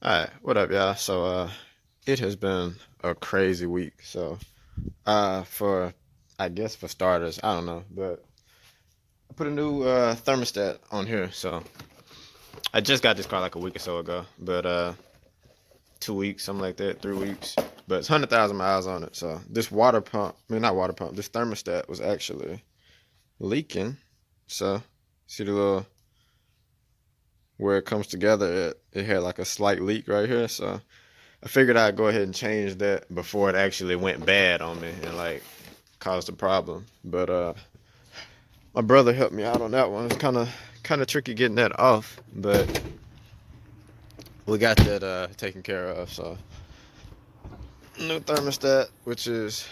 Alright, what up, y'all? So, it has been a crazy week. So, for, I guess for starters, I don't know, but I put a new thermostat on here. So, I just got this car like a week or so ago, but 2 weeks, something like that, 3 weeks. But it's 100,000 miles on it. So, this water pump, I mean, not water pump, this thermostat was actually leaking. So, see the little where it comes together, it had like a slight leak right here. So, I figured I'd go ahead and change that before it actually went bad on me and like caused a problem. But my brother helped me out on that one. It's kind of tricky getting that off, but we got that taken care of. So new thermostat, which is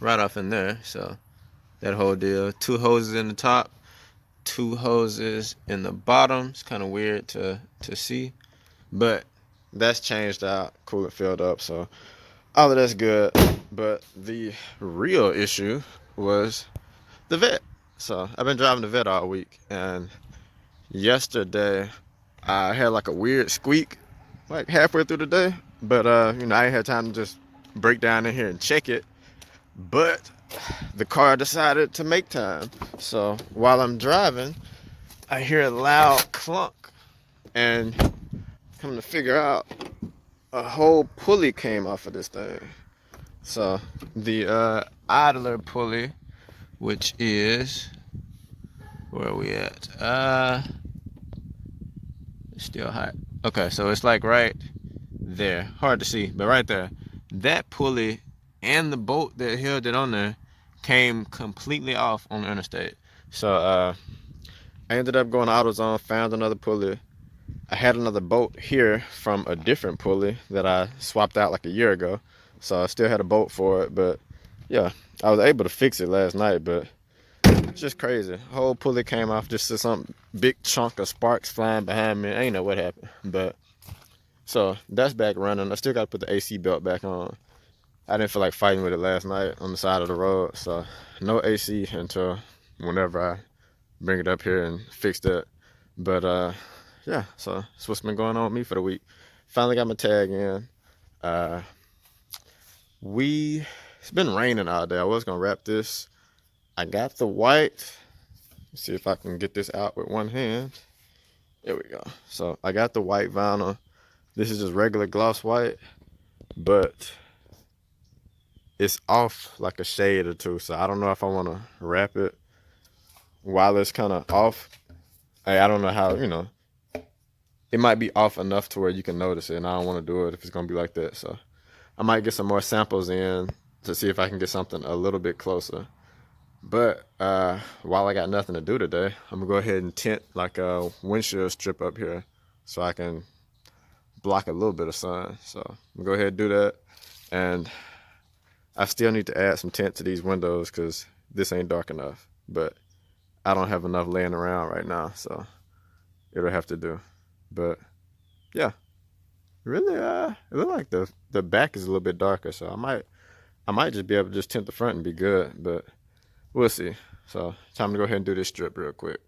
right off in there. So that whole deal. Two hoses in the top, two hoses in the bottom. It's kind of weird to see, but that's changed out. Coolant filled up. So all of that's good, but the real issue was the vet. So I've been driving the vet all week, and yesterday I had like a weird squeak, like halfway through the day. But I ain't had time to just break down in here and check it. But the car decided to make time. So while I'm driving, I hear a loud clunk, and come to figure out, a whole pulley came off of this thing. So the idler pulley, which is, where are we at? It's still hot. Okay, so it's like right there. Hard to see, but right there. That pulley and the bolt that held it on there came completely off on the interstate. So I ended up going to AutoZone, found another pulley. I had another bolt here from a different pulley that I swapped out like a year ago. So I still had a bolt for it, but yeah, I was able to fix it last night, but it's just crazy. Whole pulley came off, just to some big chunk of sparks flying behind me. I ain't know what happened, but so that's back running. I still got to put the AC belt back on. I didn't feel like fighting with it last night on the side of the road, so no AC until whenever I bring it up here and fix that. But yeah, so that's what's been going on with me for the week. Finally got my tag in. Uh, it's been raining all day. I was gonna wrap this. I got the white. Let's see if I can get this out with one hand. There we go. So I got the white vinyl. This is just regular gloss white, but it's off like a shade or two. So I don't know if I want to wrap it while it's kind of off. I don't know how, it might be off enough to where you can notice it, and I don't want to do it if it's gonna be like that. So I might get some more samples in to see if I can get something a little bit closer. But while I got nothing to do today, I'm gonna go ahead and tint like a windshield strip up here so I can block a little bit of sun. So I'm gonna go ahead and do that. And I still need to add some tint to these windows because this ain't dark enough. But I don't have enough laying around right now, so it'll have to do. But yeah, really, it looks like the back is a little bit darker, so I might just be able to just tint the front and be good. But we'll see. So time to go ahead and do this strip real quick.